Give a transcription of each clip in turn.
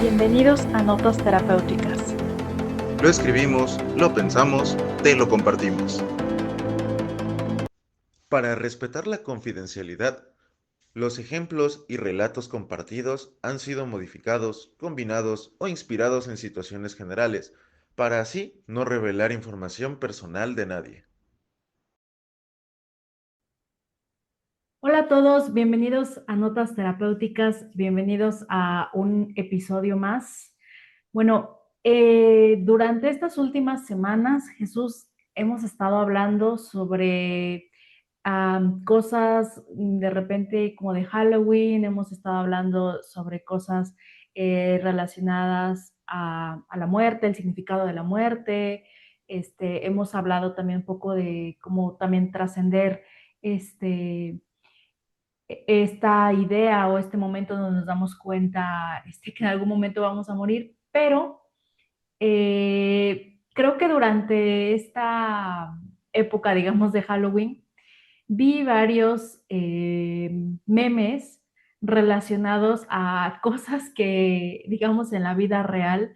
Bienvenidos a Notas Terapéuticas. Lo escribimos, lo pensamos, te lo compartimos. Para respetar la confidencialidad, los ejemplos y relatos compartidos han sido modificados, combinados o inspirados en situaciones generales, para así no revelar información personal de nadie. Hola a todos, bienvenidos a Notas Terapéuticas, bienvenidos a un episodio más. Bueno, durante estas últimas semanas, Jesús, hemos estado hablando sobre cosas de repente como de Halloween, hemos estado hablando sobre cosas relacionadas a la muerte, el significado de la muerte. Hemos hablado también un poco de cómo también trascender esta idea o este momento donde nos damos cuenta que en algún momento vamos a morir, pero creo que durante esta época, digamos, de Halloween, vi varios memes relacionados a cosas que, digamos, en la vida real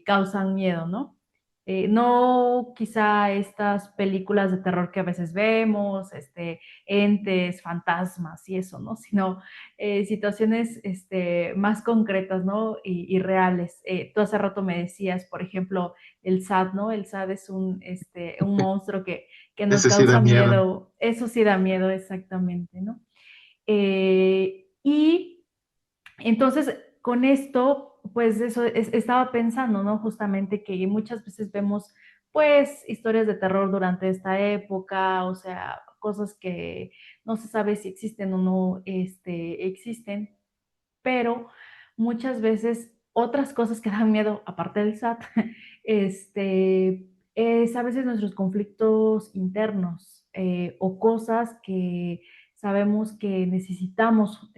causan miedo, ¿no? No quizá estas películas de terror que a veces vemos, entes, fantasmas y eso, ¿no? Sino situaciones más concretas, ¿no? Y reales. Tú hace rato me decías, por ejemplo, el SAT, ¿no? El SAT es un monstruo que nos Ese sí da causa miedo. miedo. Eso sí da miedo, exactamente, ¿no? Y entonces, con esto, pues eso estaba pensando, ¿no? Justamente que muchas veces vemos, pues, historias de terror durante esta época, o sea, cosas que no se sabe si existen o no existen, pero muchas veces otras cosas que dan miedo, aparte del SAT, es a veces nuestros conflictos internos o cosas que sabemos que necesitamos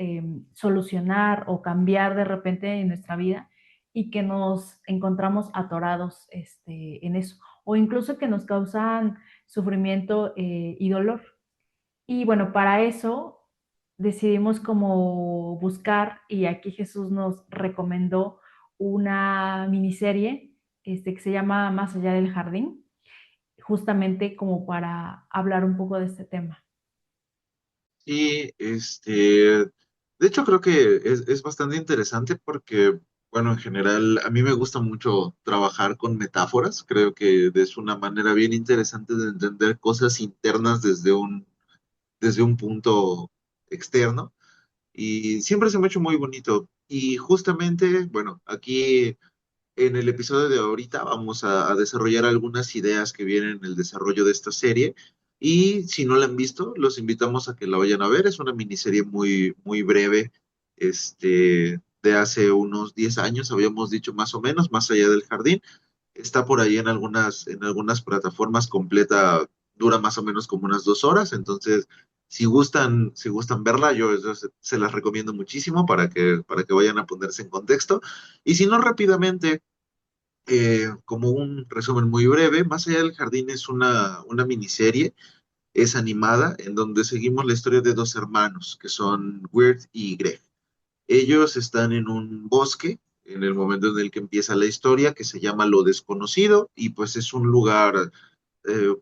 solucionar o cambiar de repente en nuestra vida y que nos encontramos atorados en eso, o incluso que nos causan sufrimiento y dolor. Y bueno, para eso decidimos como buscar, y aquí Jesús nos recomendó una miniserie que se llama Más allá del jardín, justamente como para hablar un poco de este tema. Y de hecho creo que es bastante interesante porque, bueno, en general a mí me gusta mucho trabajar con metáforas. Creo que es una manera bien interesante de entender cosas internas desde un punto externo. Y siempre se me ha hecho muy bonito. Y justamente, bueno, aquí en el episodio de ahorita vamos a desarrollar algunas ideas que vienen en el desarrollo de esta serie. Y si no la han visto, los invitamos a que la vayan a ver. Es una miniserie muy, muy breve, de hace unos 10 años, habíamos dicho más o menos, Más allá del jardín. Está por ahí en algunas plataformas completa, dura más o menos como unas 2 horas. Entonces, si gustan verla, yo se las recomiendo muchísimo para que vayan a ponerse en contexto. Y si no, rápidamente, como un resumen muy breve, Más allá del jardín es una miniserie, es animada, en donde seguimos la historia de dos hermanos, que son Weird y Greg. Ellos están en un bosque en el momento en el que empieza la historia, que se llama Lo Desconocido, y pues es un lugar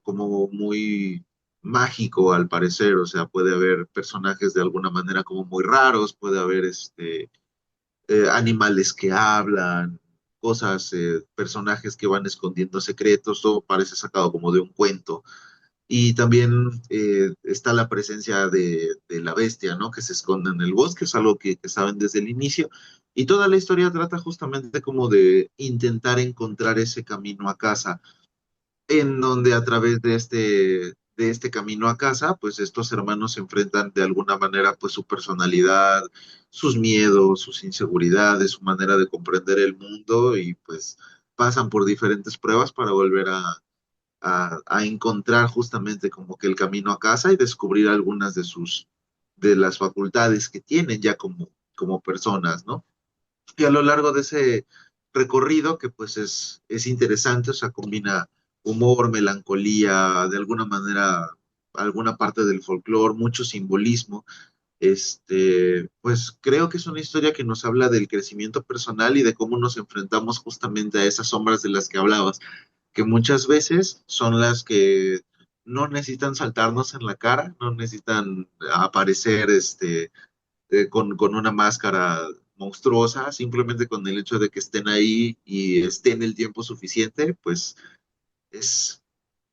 como muy mágico al parecer. O sea, puede haber personajes de alguna manera como muy raros, puede haber animales que hablan, cosas, personajes que van escondiendo secretos, todo parece sacado como de un cuento. Y también está la presencia de la bestia, ¿no? Que se esconde en el bosque, es algo que saben desde el inicio. Y toda la historia trata justamente como de intentar encontrar ese camino a casa, en donde a través de este camino a casa, pues estos hermanos se enfrentan de alguna manera pues su personalidad, sus miedos, sus inseguridades, su manera de comprender el mundo, y pues pasan por diferentes pruebas para volver a encontrar justamente como que el camino a casa y descubrir algunas de las facultades que tienen ya como personas, ¿no? Y a lo largo de ese recorrido, que pues es interesante, o sea, combina humor, melancolía, de alguna manera, alguna parte del folclore, mucho simbolismo. pues creo que es una historia que nos habla del crecimiento personal y de cómo nos enfrentamos justamente a esas sombras de las que hablabas, que muchas veces son las que no necesitan saltarnos en la cara, no necesitan aparecer con una máscara monstruosa, simplemente con el hecho de que estén ahí y estén el tiempo suficiente, pues es,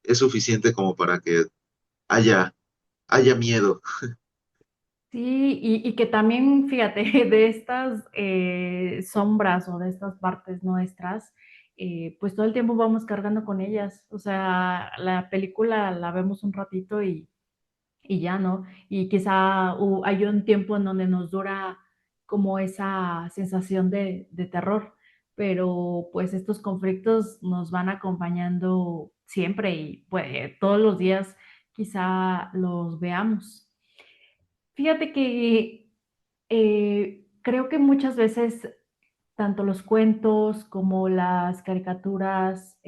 es suficiente como para que haya, haya miedo. Sí, y que también, fíjate, de estas sombras o de estas partes nuestras, pues todo el tiempo vamos cargando con ellas. O sea, la película la vemos un ratito y ya, ¿no? Y quizá hay un tiempo en donde nos dura como esa sensación de terror, pero pues estos conflictos nos van acompañando siempre y pues todos los días quizá los veamos. Fíjate que creo que muchas veces tanto los cuentos como las caricaturas,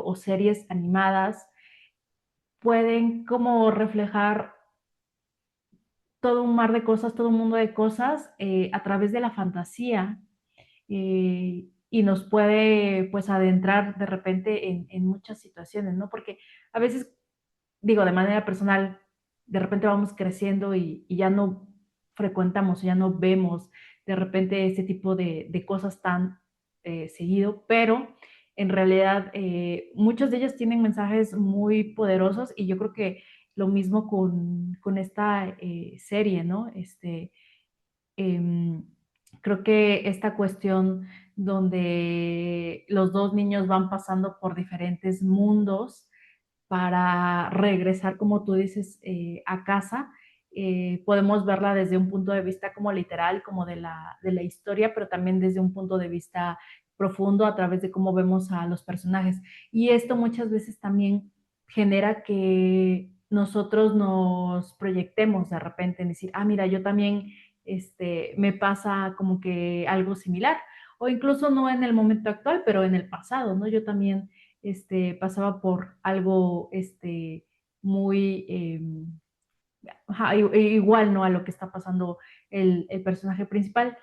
o series animadas pueden como reflejar todo un mar de cosas, todo un mundo de cosas a través de la fantasía y nos puede pues adentrar de repente en muchas situaciones, ¿no? Porque a veces, digo, de manera personal, de repente vamos creciendo y ya no frecuentamos, ya no vemos de repente ese tipo de cosas tan seguido, pero en realidad muchos de ellos tienen mensajes muy poderosos y yo creo que lo mismo con esta serie, ¿no? Em, Creo que esta cuestión donde los dos niños van pasando por diferentes mundos para regresar, como tú dices, a casa, podemos verla desde un punto de vista como literal, como de la historia, pero también desde un punto de vista profundo a través de cómo vemos a los personajes. Y esto muchas veces también genera que nosotros nos proyectemos de repente en decir, ah, mira, yo también me pasa como que algo similar, o incluso no en el momento actual, pero en el pasado, ¿no? Yo también pasaba por algo muy ajá, igual, ¿no? A lo que está pasando el personaje principal.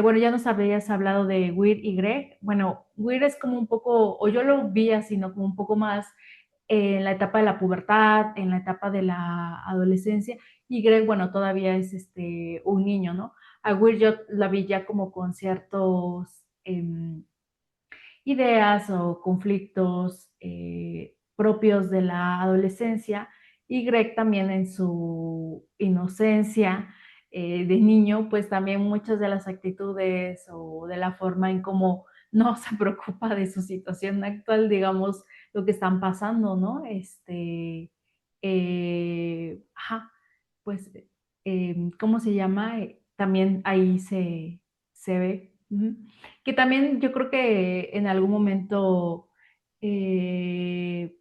Bueno, ya nos habías hablado de Weir y Greg. Bueno, Weir es como un poco, o yo lo vi así, ¿no? Como un poco más en la etapa de la pubertad, en la etapa de la adolescencia, y Greg, bueno, todavía es un niño, ¿no? A Weir yo la vi ya como con ciertos ideas o conflictos propios de la adolescencia y Greg también en su inocencia de niño, pues también muchas de las actitudes o de la forma en cómo no se preocupa de su situación actual, digamos, lo que están pasando, ¿no? Ajá, pues, ¿cómo se llama? También ahí se ve. Ujú. Que también yo creo que en algún momento, eh,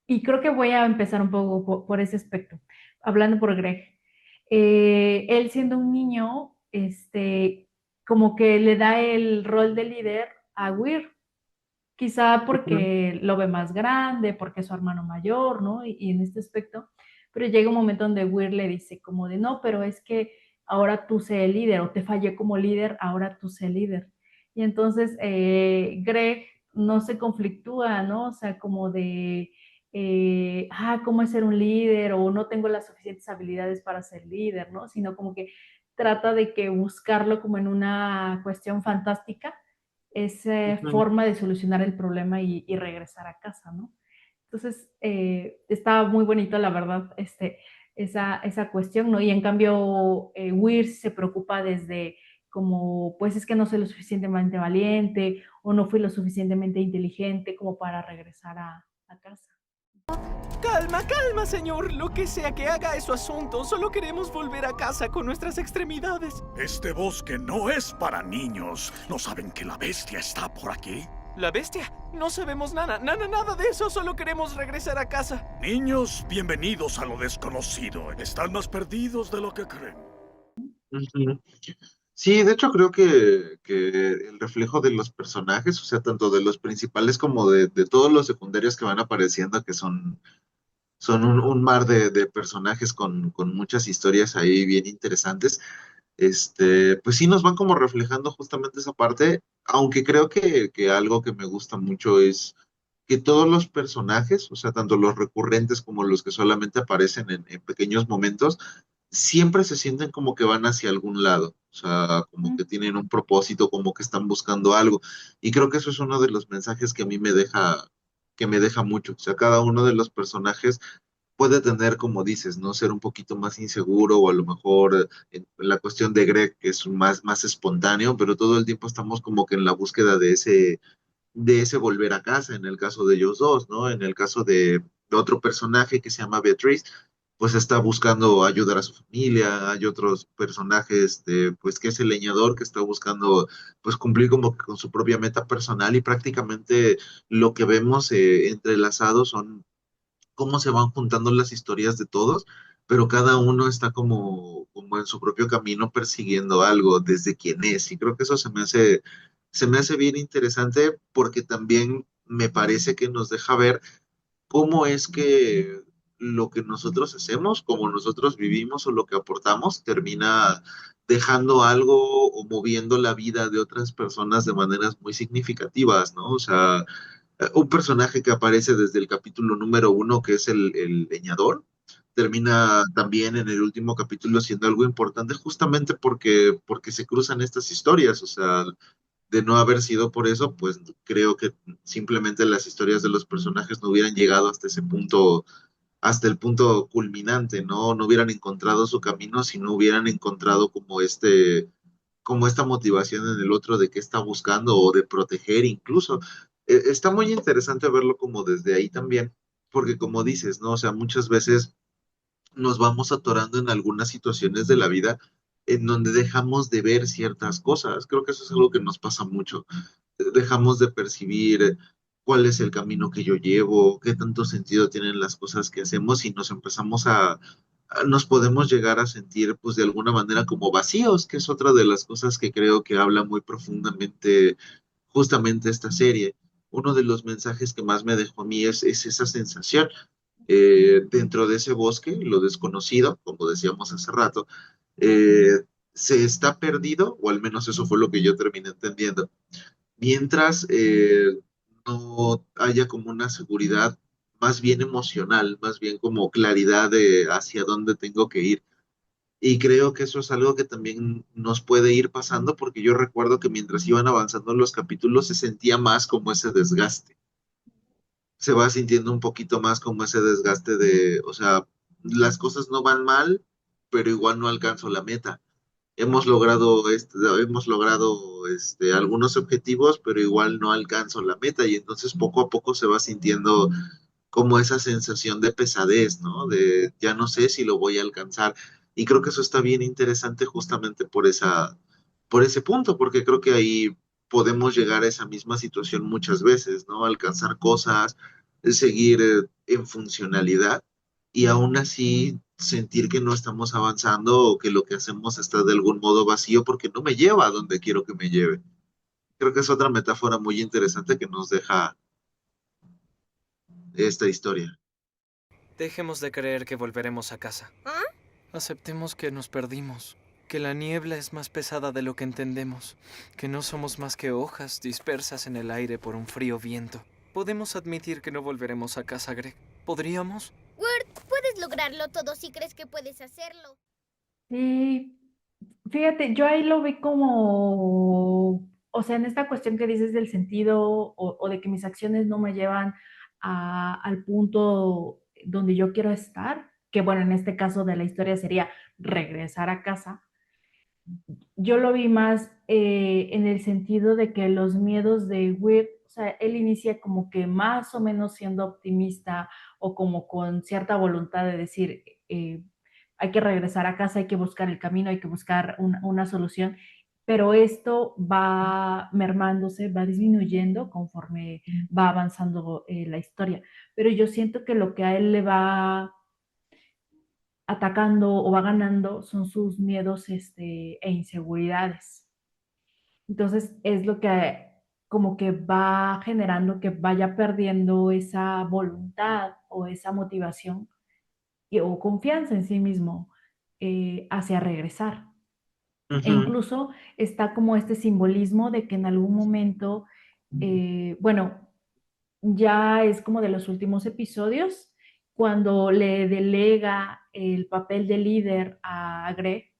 y creo que voy a empezar un poco por ese aspecto, hablando por Greg. Él siendo un niño, como que le da el rol de líder a Weir, quizá Ujú, porque lo ve más grande, porque es su hermano mayor, ¿no? Y en este aspecto, pero llega un momento donde Weir le dice como de, no, pero es que ahora tú sé el líder, o te fallé como líder, ahora tú sé el líder. Y entonces Greg no se conflictúa, ¿no? O sea, como de, ¿cómo es ser un líder? O no tengo las suficientes habilidades para ser líder, ¿no? Sino como que trata de que buscarlo como en una cuestión fantástica esa ujú. forma de solucionar el problema y regresar a casa, ¿no? Entonces, está muy bonito, la verdad, esa cuestión, ¿no? Y en cambio, Weir se preocupa desde como, pues es que no soy lo suficientemente valiente o no fui lo suficientemente inteligente como para regresar a casa. Calma, calma, señor. Lo que sea que haga es su asunto. Solo queremos volver a casa con nuestras extremidades. Este bosque no es para niños. ¿No saben que la bestia está por aquí? ¿La bestia? No sabemos nada de eso. Solo queremos regresar a casa. Niños, bienvenidos a lo desconocido. Están más perdidos de lo que creen. Ujú. Sí, de hecho creo que el reflejo de los personajes, o sea, tanto de los principales como de todos los secundarios que van apareciendo, que son son un mar de personajes con muchas historias ahí bien interesantes. Pues sí nos van como reflejando justamente esa parte, aunque creo que algo que me gusta mucho es que todos los personajes, o sea, tanto los recurrentes como los que solamente aparecen en pequeños momentos, siempre se sienten como que van hacia algún lado, o sea, como que tienen un propósito, como que están buscando algo. Y creo que eso es uno de los mensajes que a mí que me deja mucho. O sea, cada uno de los personajes puede tener, como dices, ¿no? Ser un poquito más inseguro o a lo mejor en la cuestión de Greg, que es más espontáneo, pero todo el tiempo estamos como que en la búsqueda de ese volver a casa, en el caso de ellos dos, ¿no? En el caso de otro personaje que se llama Beatriz, pues está buscando ayudar a su familia, hay otros personajes, pues que es el leñador que está buscando, pues cumplir como que con su propia meta personal y prácticamente lo que vemos entrelazados son cómo se van juntando las historias de todos, pero cada uno está como en su propio camino persiguiendo algo desde quién es. Y creo que eso se me hace bien interesante porque también me parece que nos deja ver cómo es que lo que nosotros hacemos, como nosotros vivimos o lo que aportamos, termina dejando algo o moviendo la vida de otras personas de maneras muy significativas, ¿no? O sea, un personaje que aparece desde el capítulo número uno, que es el leñador, termina también en el último capítulo siendo algo importante justamente porque se cruzan estas historias, o sea, de no haber sido por eso, pues creo que simplemente las historias de los personajes no hubieran llegado hasta ese punto, hasta el punto culminante, ¿no? No hubieran encontrado su camino si no hubieran encontrado como esta motivación en el otro de qué está buscando o de proteger incluso. Está muy interesante verlo como desde ahí también, porque como dices, ¿no? O sea, muchas veces nos vamos atorando en algunas situaciones de la vida en donde dejamos de ver ciertas cosas. Creo que eso es algo que nos pasa mucho. Dejamos de percibir cuál es el camino que yo llevo, qué tanto sentido tienen las cosas que hacemos y nos empezamos nos podemos llegar a sentir pues de alguna manera como vacíos, que es otra de las cosas que creo que habla muy profundamente justamente esta serie. Uno de los mensajes que más me dejó a mí es esa sensación dentro de ese bosque, lo desconocido, como decíamos hace rato, se está perdido, o al menos eso fue lo que yo terminé entendiendo, mientras no haya como una seguridad más bien emocional, más bien como claridad de hacia dónde tengo que ir. Y creo que eso es algo que también nos puede ir pasando porque yo recuerdo que mientras iban avanzando los capítulos se sentía más como ese desgaste, se va sintiendo un poquito más como ese desgaste de, o sea, las cosas no van mal, pero igual no alcanzo la meta. Hemos logrado algunos objetivos, pero igual no alcanzo la meta y entonces poco a poco se va sintiendo como esa sensación de pesadez, ¿no? De ya no sé si lo voy a alcanzar. Y creo que eso está bien interesante justamente por ese punto, porque creo que ahí podemos llegar a esa misma situación muchas veces, ¿no? Alcanzar cosas, seguir en funcionalidad y aún así sentir que no estamos avanzando o que lo que hacemos está de algún modo vacío porque no me lleva a donde quiero que me lleve. Creo que es otra metáfora muy interesante que nos deja esta historia. Dejemos de creer que volveremos a casa. ¿Ah? Aceptemos que nos perdimos, que la niebla es más pesada de lo que entendemos, que no somos más que hojas dispersas en el aire por un frío viento. Podemos admitir que no volveremos a casa, Greg. ¿Podríamos? Wirt, puedes lograrlo todo si crees que puedes hacerlo. Sí, fíjate, yo ahí lo vi como, o sea, en esta cuestión que dices del sentido o de que mis acciones no me llevan al punto donde yo quiero estar, que bueno, en este caso de la historia sería regresar a casa. Yo lo vi más en el sentido de que los miedos de Weir, o sea, él inicia como que más o menos siendo optimista o como con cierta voluntad de decir, hay que regresar a casa, hay que buscar el camino, hay que buscar una solución, pero esto va mermándose, va disminuyendo conforme va avanzando la historia. Pero yo siento que lo que a él le va atacando o va ganando son sus miedos e inseguridades. Entonces es lo que como que va generando que vaya perdiendo esa voluntad o esa motivación o confianza en sí mismo hacia regresar. E Ujú. incluso está como este simbolismo de que en algún momento, bueno, ya es como de los últimos episodios, cuando le delega el papel de líder a Greg,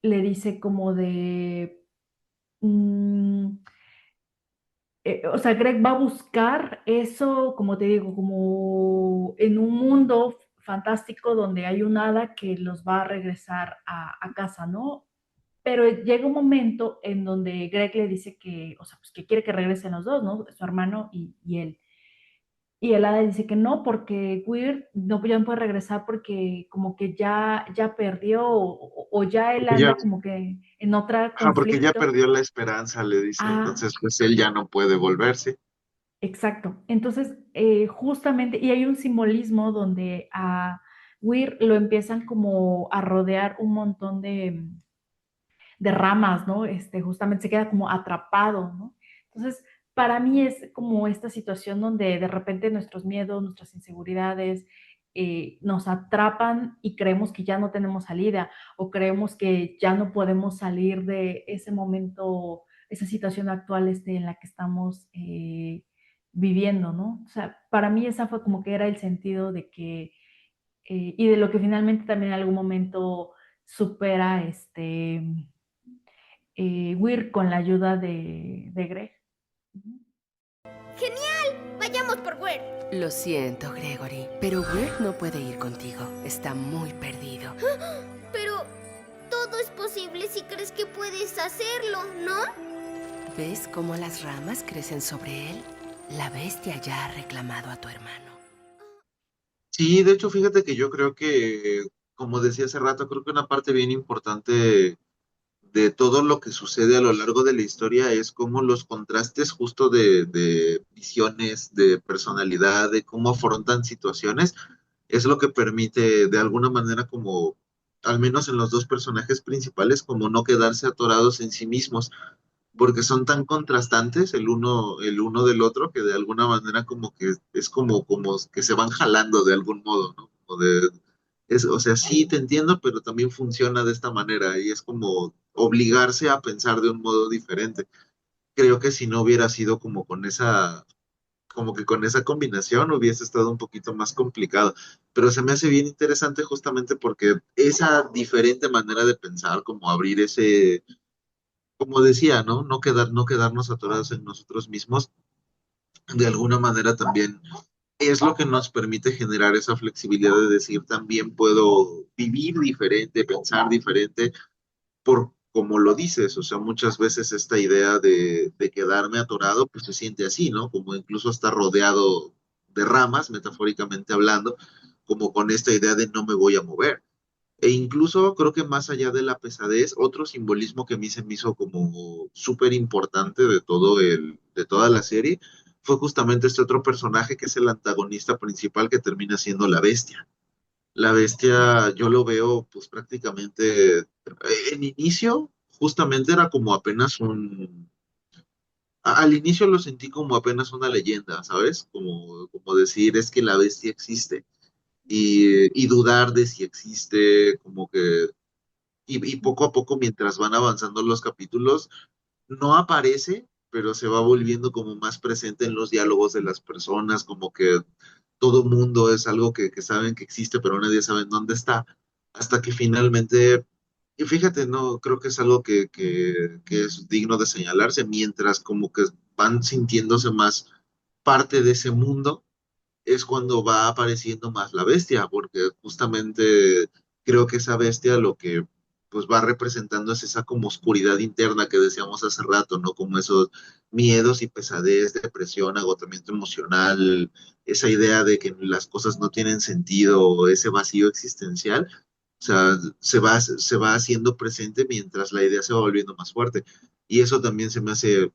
le dice como de, mm, o sea, Greg va a buscar eso, como te digo, como en un mundo fantástico donde hay un hada que los va a regresar a casa, ¿no? Pero llega un momento en donde Greg le dice que, o sea, pues que quiere que regresen los dos, ¿no? Su hermano y él. Y el hada dice que no, porque Weird no, ya no puede regresar porque como que ya perdió o ya él Porque ya, anda como que en otro ajá, porque ya conflicto. perdió la esperanza, le dice, Ah, entonces pues él ya no puede volverse. exacto. Entonces, justamente, y hay un simbolismo donde a Weir lo empiezan como a rodear un montón de ramas, ¿no? Justamente se queda como atrapado, ¿no? Entonces, para mí es como esta situación donde de repente nuestros miedos, nuestras inseguridades nos atrapan y creemos que ya no tenemos salida o creemos que ya no podemos salir de ese momento, esa situación actual en la que estamos viviendo, ¿no? O sea, para mí esa fue como que era el sentido de que, y de lo que finalmente también en algún momento supera Weir con la ayuda de Greg. ¡Genial! Vayamos por Word. Lo siento, Gregory, pero Wirt no puede ir contigo. Está muy perdido. Pero todo es posible si crees que puedes hacerlo, ¿no? ¿Ves cómo las ramas crecen sobre él? La bestia ya ha reclamado a tu hermano. Sí, de hecho, fíjate que yo creo que, como decía hace rato, creo que una parte bien importante de todo lo que sucede a lo largo de la historia es cómo los contrastes justo de visiones, de personalidad, de cómo afrontan situaciones, es lo que permite de alguna manera como, al menos en los dos personajes principales, como no quedarse atorados en sí mismos, porque son tan contrastantes el uno del otro que de alguna manera como que es como que se van jalando de algún modo, ¿no? O sea, sí te entiendo, pero también funciona de esta manera y es como obligarse a pensar de un modo diferente. Creo que si no hubiera sido como con como que con esa combinación hubiese estado un poquito más complicado, pero se me hace bien interesante justamente porque esa diferente manera de pensar, como abrir ese, como decía, ¿no? No quedarnos atorados en nosotros mismos, de alguna manera también es lo que nos permite generar esa flexibilidad de decir, también puedo vivir diferente, pensar diferente, por como lo dices, o sea, muchas veces esta idea de quedarme atorado, pues se siente así, ¿no? Como incluso está rodeado de ramas, metafóricamente hablando, como con esta idea de no me voy a mover. E incluso creo que más allá de la pesadez, otro simbolismo que a mí se me hizo como súper importante de toda la serie, fue justamente este otro personaje que es el antagonista principal que termina siendo la bestia. La bestia, yo lo veo pues prácticamente, en inicio, justamente era como apenas al inicio lo sentí como apenas una leyenda, ¿sabes? Como decir, es que la bestia existe y dudar de si existe, como que y poco a poco, mientras van avanzando los capítulos, no aparece, pero se va volviendo como más presente en los diálogos de las personas, como que todo mundo es algo que saben que existe, pero nadie sabe en dónde está, hasta que finalmente, y fíjate, no, creo que es algo que es digno de señalarse, mientras como que van sintiéndose más parte de ese mundo, es cuando va apareciendo más la bestia, porque justamente creo que esa bestia lo que pues va representando es esa como oscuridad interna que decíamos hace rato, ¿no? Como esos miedos y pesadez, depresión, agotamiento emocional, esa idea de que las cosas no tienen sentido, ese vacío existencial. O sea, se va haciendo presente mientras la idea se va volviendo más fuerte. Y eso también se me hace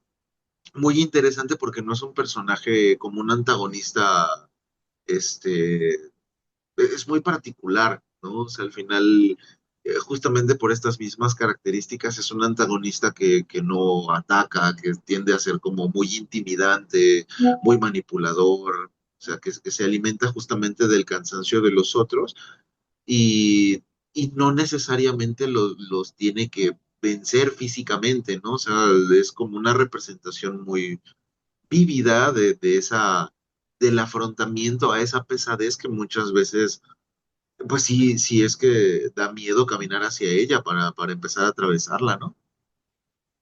muy interesante porque no es un personaje como un antagonista este, es muy particular, ¿no? O sea, al final justamente por estas mismas características es un antagonista que no ataca, que tiende a ser como muy intimidante, muy manipulador, o sea, que se alimenta justamente del cansancio de los otros y, y no necesariamente los tiene que vencer físicamente, ¿no? O sea, es como una representación muy vívida del afrontamiento a esa pesadez que muchas veces, pues sí, sí es que da miedo caminar hacia ella para empezar a atravesarla, ¿no?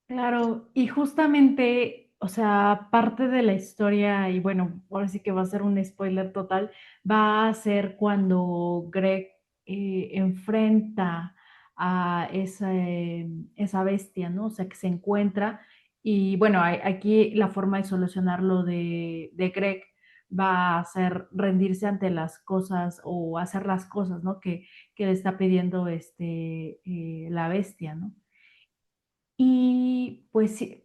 Claro, y justamente, o sea, parte de la historia, y bueno, ahora sí que va a ser un spoiler total, va a ser cuando Greg enfrenta a esa bestia, ¿no? O sea, que se encuentra, y bueno, aquí la forma de solucionarlo de Greg va a ser rendirse ante las cosas o hacer las cosas, ¿no? Que le está pidiendo la bestia, ¿no? Y pues sí,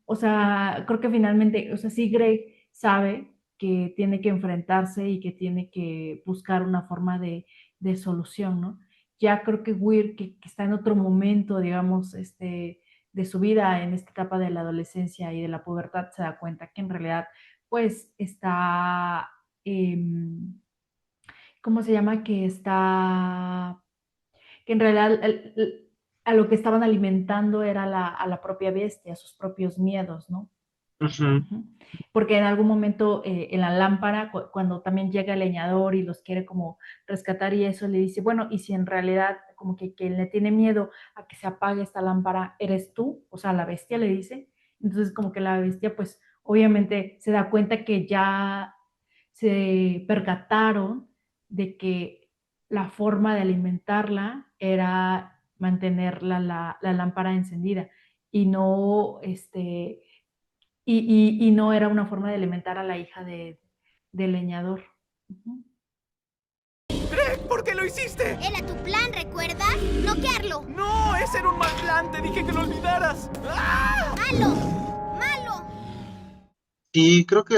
o sea, creo que finalmente, o sea, sí Greg sabe que tiene que enfrentarse y que tiene que buscar una forma de solución, ¿no? Ya creo que Weir, que está en otro momento, digamos, de su vida, en esta etapa de la adolescencia y de la pubertad, se da cuenta que en realidad, pues, está, ¿cómo se llama? Que en realidad a lo que estaban alimentando era a la propia bestia, a sus propios miedos, ¿no? Ujú. Ujú. Porque en algún momento en la lámpara, cuando también llega el leñador y los quiere como rescatar y eso, le dice, bueno, y si en realidad como que le tiene miedo a que se apague esta lámpara, eres tú, o sea, la bestia le dice. Entonces como que la bestia pues obviamente se da cuenta que ya se percataron de que la forma de alimentarla era mantener la lámpara encendida y no, y no era una forma de alimentar a la hija del leñador. Ujú. ¡Greg! ¿Por qué lo hiciste? Era tu plan, ¿recuerdas? Noquearlo. ¡No! ¡Ese era un mal plan! ¡Te dije que lo olvidaras! ¡Ah! Malo. Malo. Y creo que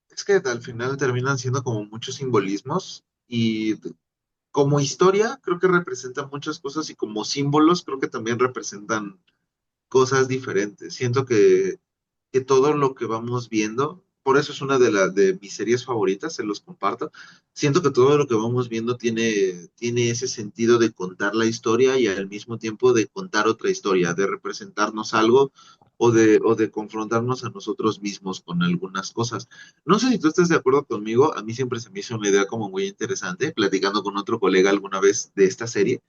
es que al final terminan siendo como muchos simbolismos y como historia creo que representan muchas cosas y como símbolos creo que también representan cosas diferentes. Siento que todo lo que vamos viendo, por eso es una de mis series favoritas, se los comparto. Siento que todo lo que vamos viendo tiene ese sentido de contar la historia y al mismo tiempo de contar otra historia, de representarnos algo o de confrontarnos a nosotros mismos con algunas cosas. No sé si tú estás de acuerdo conmigo, a mí siempre se me hizo una idea como muy interesante, platicando con otro colega alguna vez de esta serie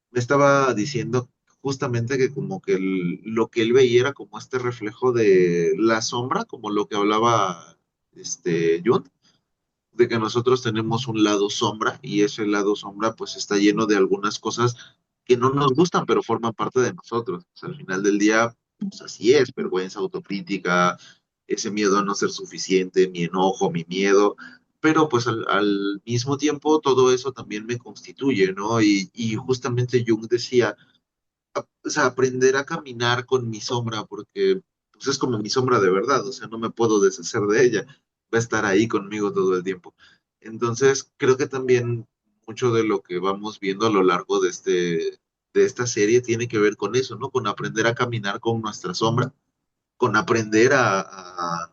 me estaba diciendo justamente que como que lo que él veía era como este reflejo de la sombra, como lo que hablaba Jung, de que nosotros tenemos un lado sombra y ese lado sombra pues está lleno de algunas cosas que no nos gustan, pero forman parte de nosotros. O sea, al final del día, pues así es, vergüenza, autocrítica, ese miedo a no ser suficiente, mi enojo, mi miedo, pero pues al mismo tiempo todo eso también me constituye, ¿no? Y justamente Jung decía, o sea, aprender a caminar con mi sombra, porque pues es como mi sombra de verdad, o sea, no me puedo deshacer de ella, va a estar ahí conmigo todo el tiempo. Entonces, creo que también mucho de lo que vamos viendo a lo largo de esta serie tiene que ver con eso, ¿no? Con aprender a caminar con nuestra sombra, con aprender a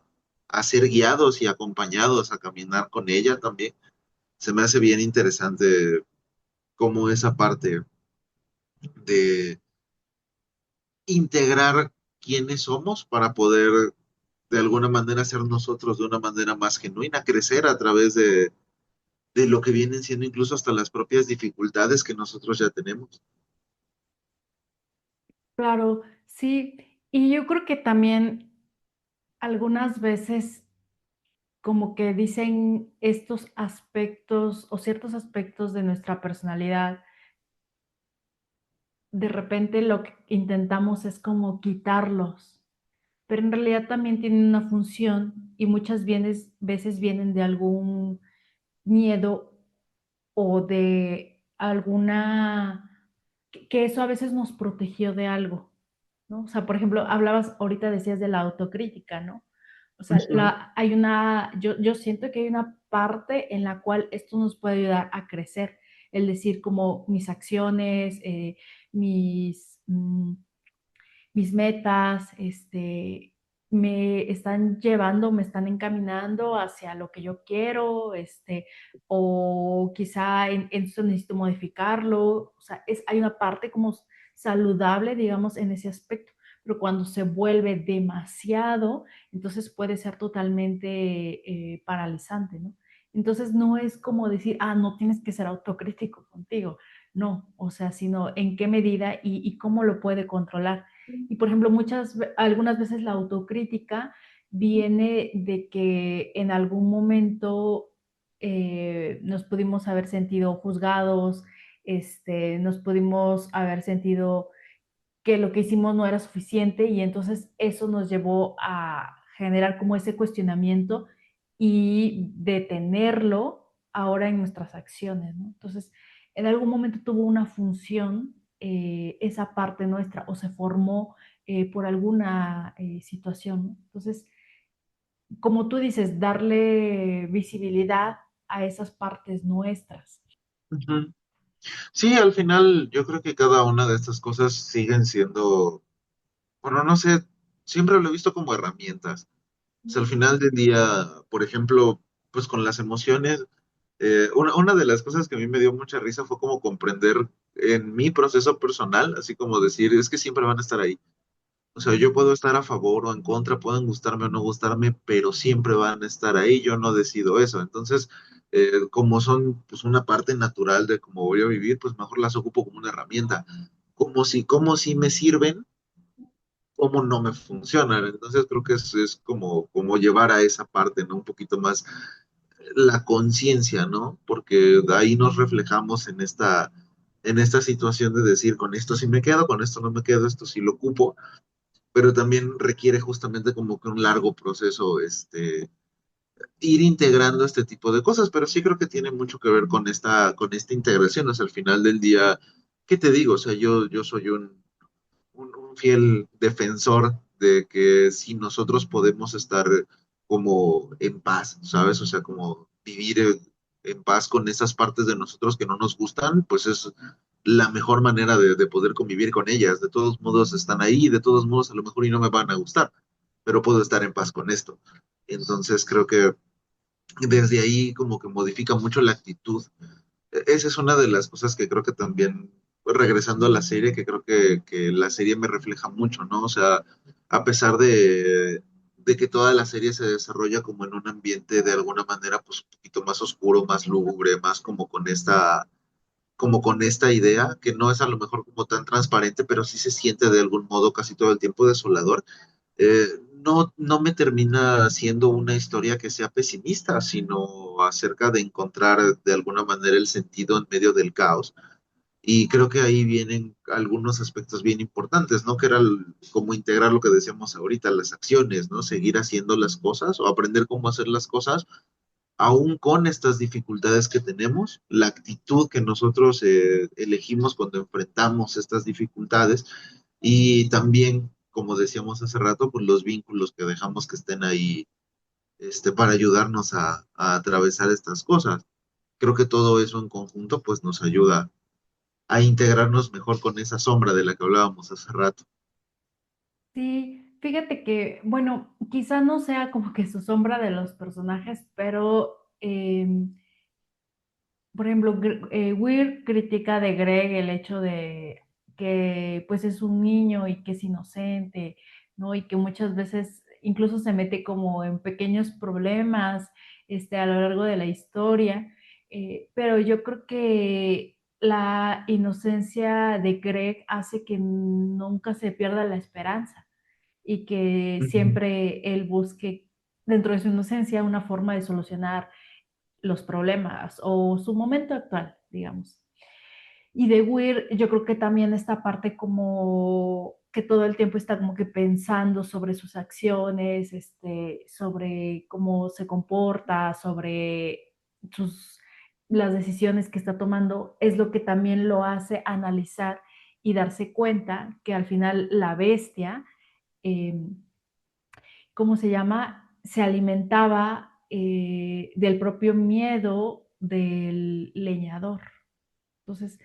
ser guiados y acompañados a caminar con ella también. Se me hace bien interesante cómo esa parte de integrar quiénes somos para poder de alguna manera ser nosotros de una manera más genuina, crecer a través de lo que vienen siendo incluso hasta las propias dificultades que nosotros ya tenemos. Claro, sí. Y yo creo que también algunas veces como que dicen estos aspectos o ciertos aspectos de nuestra personalidad, de repente lo que intentamos es como quitarlos, pero en realidad también tienen una función y muchas veces vienen de algún miedo o de alguna, que eso a veces nos protegió de algo, ¿no? O sea, por ejemplo, hablabas, ahorita decías de la autocrítica, ¿no? O sea, Ujú. yo siento que hay una parte en la cual esto nos puede ayudar a crecer. el decir como mis acciones, mis, mis metas, me están llevando, me están encaminando hacia lo que yo quiero, o quizá en esto necesito modificarlo. O sea, hay una parte como saludable, digamos, en ese aspecto, pero cuando se vuelve demasiado, entonces puede ser totalmente paralizante, ¿no? Entonces no es como decir, no tienes que ser autocrítico contigo, no, o sea, sino en qué medida y cómo lo puede controlar. Y por ejemplo, algunas veces la autocrítica viene de que en algún momento nos pudimos haber sentido juzgados, nos pudimos haber sentido que lo que hicimos no era suficiente y entonces eso nos llevó a generar como ese cuestionamiento y detenerlo ahora en nuestras acciones, ¿no? Entonces, en algún momento tuvo una función esa parte nuestra o se formó por alguna situación, ¿no? Entonces, como tú dices, darle visibilidad a esas partes nuestras. Ujú. Sí, al final yo creo que cada una de estas cosas siguen siendo, bueno, no sé, siempre lo he visto como herramientas. O sea, al final del día, por ejemplo, pues con las emociones, una de las cosas que a mí me dio mucha risa fue como comprender en mi proceso personal, así como decir, es que siempre van a estar ahí. O sea, yo puedo estar a favor o en contra, pueden gustarme o no gustarme, pero siempre van a estar ahí, yo no decido eso. Entonces, como son pues una parte natural de cómo voy a vivir, pues mejor las ocupo como una herramienta, como si me sirven, como no me funcionan. Entonces, creo que es como llevar a esa parte, ¿no? Un poquito más la conciencia, ¿no? Porque de ahí nos reflejamos en esta situación de decir, con esto sí me quedo, con esto no me quedo, esto sí lo ocupo, pero también requiere justamente como que un largo proceso, ir integrando este tipo de cosas, pero sí creo que tiene mucho que ver con esta integración, o sea, al final del día, ¿qué te digo? O sea, yo soy un fiel defensor de que si nosotros podemos estar como en paz, ¿sabes? O sea, como vivir en paz con esas partes de nosotros que no nos gustan, pues es la mejor manera de poder convivir con ellas. De todos modos están ahí, de todos modos a lo mejor y no me van a gustar, pero puedo estar en paz con esto. Entonces creo que desde ahí como que modifica mucho la actitud. Esa es una de las cosas que creo que también, pues, regresando a la serie, que creo que la serie me refleja mucho, ¿no? O sea, a pesar de que toda la serie se desarrolla como en un ambiente de alguna manera, pues un poquito más oscuro, más lúgubre, más como con esta idea, que no es a lo mejor como tan transparente, pero sí se siente de algún modo casi todo el tiempo desolador. No me termina siendo una historia que sea pesimista, sino acerca de encontrar de alguna manera el sentido en medio del caos. Y creo que ahí vienen algunos aspectos bien importantes, ¿no? Que era como integrar lo que decíamos ahorita, las acciones, ¿no? Seguir haciendo las cosas o aprender cómo hacer las cosas, aún con estas dificultades que tenemos, la actitud que nosotros elegimos cuando enfrentamos estas dificultades y también, como decíamos hace rato, pues los vínculos que dejamos que estén ahí, para ayudarnos a atravesar estas cosas. Creo que todo eso en conjunto pues nos ayuda a integrarnos mejor con esa sombra de la que hablábamos hace rato. Sí, fíjate que, bueno, quizá no sea como que su sombra de los personajes, pero, por ejemplo, Weir critica de Greg el hecho de que pues es un niño y que es inocente, ¿no? Y que muchas veces incluso se mete como en pequeños problemas, a lo largo de la historia. Pero yo creo que la inocencia de Greg hace que nunca se pierda la esperanza y que Ujú. siempre él busque dentro de su inocencia una forma de solucionar los problemas o su momento actual, digamos. Y de Weir, yo creo que también esta parte como que todo el tiempo está como que pensando sobre sus acciones, sobre cómo se comporta, sobre sus, las decisiones que está tomando, es lo que también lo hace analizar y darse cuenta que al final la bestia, eh, ¿cómo se llama? Se alimentaba del propio miedo del leñador. Entonces,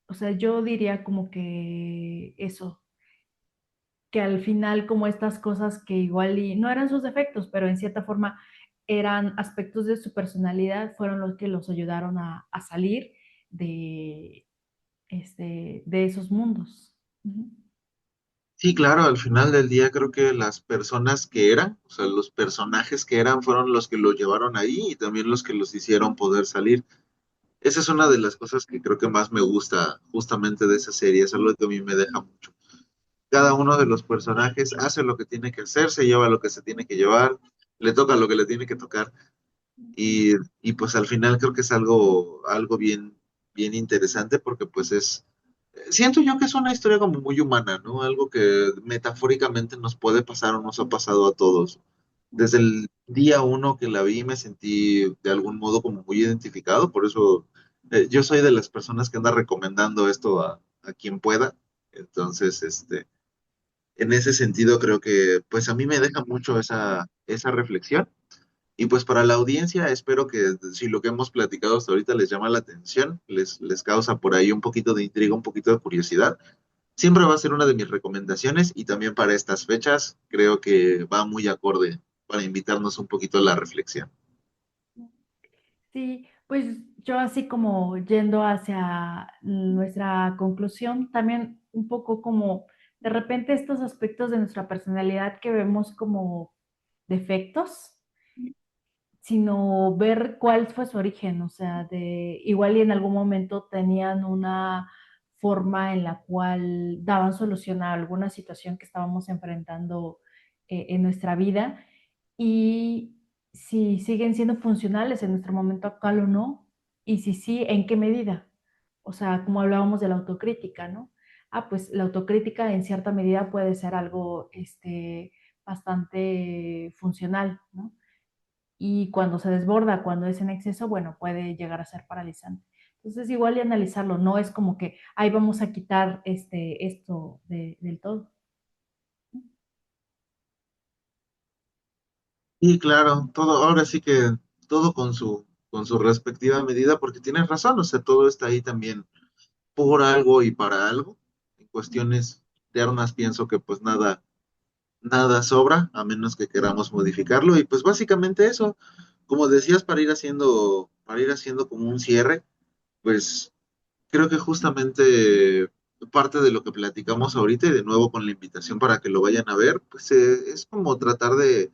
o sea, yo diría como que eso, que al final como estas cosas que igual y no eran sus defectos, pero en cierta forma eran aspectos de su personalidad, fueron los que los ayudaron a salir de, de esos mundos. Ujú. Sí, claro, al final del día creo que las personas que eran, o sea, los personajes que eran fueron los que lo llevaron ahí y también los que los hicieron poder salir. Esa es una de las cosas que creo que más me gusta justamente de esa serie, es algo que a mí me deja mucho. Cada uno de los personajes hace lo que tiene que hacer, se lleva lo que se tiene que llevar, le toca lo que le tiene que tocar y, y pues al final creo que es algo bien, bien interesante porque pues siento yo que es una historia como muy humana, ¿no? Algo que metafóricamente nos puede pasar o nos ha pasado a todos. Desde el día uno que la vi me sentí de algún modo como muy identificado, por eso yo soy de las personas que anda recomendando esto a quien pueda. Entonces, en ese sentido creo que pues a mí me deja mucho esa reflexión. Y pues para la audiencia espero que si lo que hemos platicado hasta ahorita les llama la atención, les causa por ahí un poquito de intriga, un poquito de curiosidad, siempre va a ser una de mis recomendaciones y también para estas fechas creo que va muy acorde para invitarnos un poquito a la reflexión. Sí, pues yo así como yendo hacia nuestra conclusión, también un poco como de repente estos aspectos de nuestra personalidad que vemos como defectos, sino ver cuál fue su origen, o sea, de igual y en algún momento tenían una forma en la cual daban solución a alguna situación que estábamos enfrentando en nuestra vida y si siguen siendo funcionales en nuestro momento actual o no, y si sí, en qué medida. O sea, como hablábamos de la autocrítica, ¿no? Ah, pues la autocrítica en cierta medida puede ser algo bastante funcional, ¿no? Y cuando se desborda, cuando es en exceso, bueno, puede llegar a ser paralizante. Entonces, igual y analizarlo, no es como que, ahí vamos a quitar esto del todo. Y claro, todo, ahora sí que todo con su respectiva medida, porque tienes razón, o sea, todo está ahí también por algo y para algo. En cuestiones internas pienso que pues nada sobra, a menos que queramos modificarlo. Y pues básicamente eso, como decías, para ir haciendo como un cierre, pues creo que justamente parte de lo que platicamos ahorita y de nuevo con la invitación para que lo vayan a ver, pues es como tratar de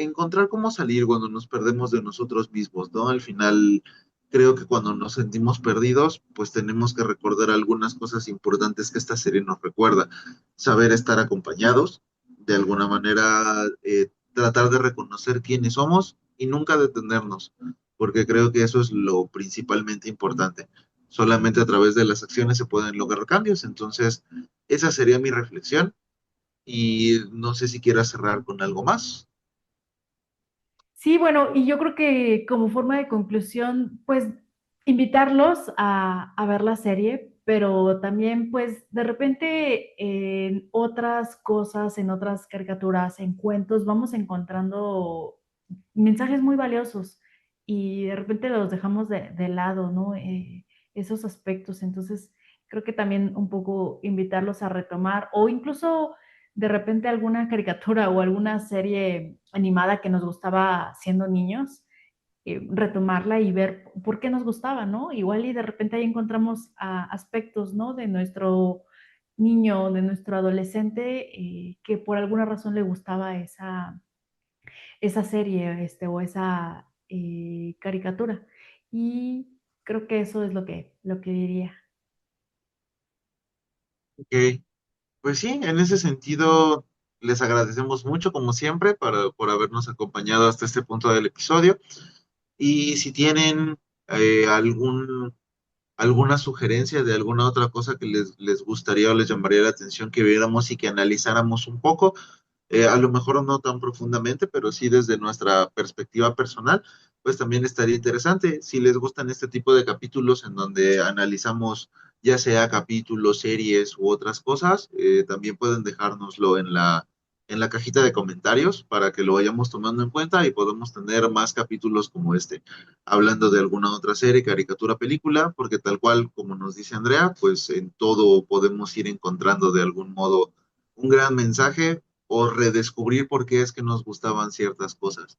encontrar cómo salir cuando nos perdemos de nosotros mismos, ¿no? Al final, creo que cuando nos sentimos perdidos, pues tenemos que recordar algunas cosas importantes que esta serie nos recuerda. Saber estar acompañados, de alguna manera, tratar de reconocer quiénes somos y nunca detenernos, porque creo que eso es lo principalmente importante. Solamente a través de las acciones se pueden lograr cambios, entonces esa sería mi reflexión y no sé si quieras cerrar con algo más. Sí, bueno, y yo creo que como forma de conclusión, pues invitarlos a ver la serie, pero también pues de repente en otras cosas, en otras caricaturas, en cuentos, vamos encontrando mensajes muy valiosos y de repente los dejamos de lado, ¿no? Esos aspectos. Entonces, creo que también un poco invitarlos a retomar o incluso de repente alguna caricatura o alguna serie animada que nos gustaba siendo niños, retomarla y ver por qué nos gustaba, ¿no? Igual y de repente ahí encontramos aspectos, ¿no? De nuestro niño, de nuestro adolescente, que por alguna razón le gustaba esa serie o esa caricatura. Y creo que eso es lo que diría. Ok, pues sí, en ese sentido, les agradecemos mucho, como siempre, por habernos acompañado hasta este punto del episodio. Y si tienen alguna sugerencia de alguna otra cosa que les gustaría o les llamaría la atención que viéramos y que analizáramos un poco, a lo mejor no tan profundamente, pero sí desde nuestra perspectiva personal, pues también estaría interesante. Si les gustan este tipo de capítulos en donde analizamos ya sea capítulos, series u otras cosas, también pueden dejárnoslo en en la cajita de comentarios para que lo vayamos tomando en cuenta y podamos tener más capítulos como este, hablando de alguna otra serie, caricatura, película, porque tal cual como nos dice Andrea, pues en todo podemos ir encontrando de algún modo un gran mensaje o redescubrir por qué es que nos gustaban ciertas cosas.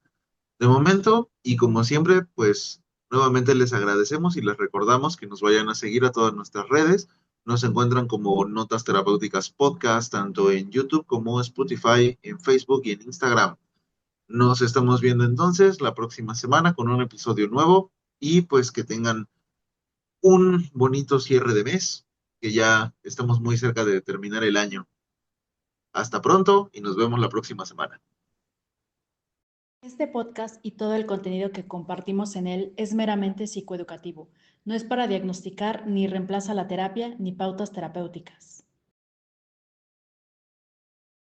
De momento, y como siempre, pues nuevamente les agradecemos y les recordamos que nos vayan a seguir a todas nuestras redes. Nos encuentran como Notas Terapéuticas Podcast, tanto en YouTube como Spotify, en Facebook y en Instagram. Nos estamos viendo entonces la próxima semana con un episodio nuevo y pues que tengan un bonito cierre de mes, que ya estamos muy cerca de terminar el año. Hasta pronto y nos vemos la próxima semana. Este podcast y todo el contenido que compartimos en él es meramente psicoeducativo. No es para diagnosticar ni reemplaza la terapia ni pautas terapéuticas.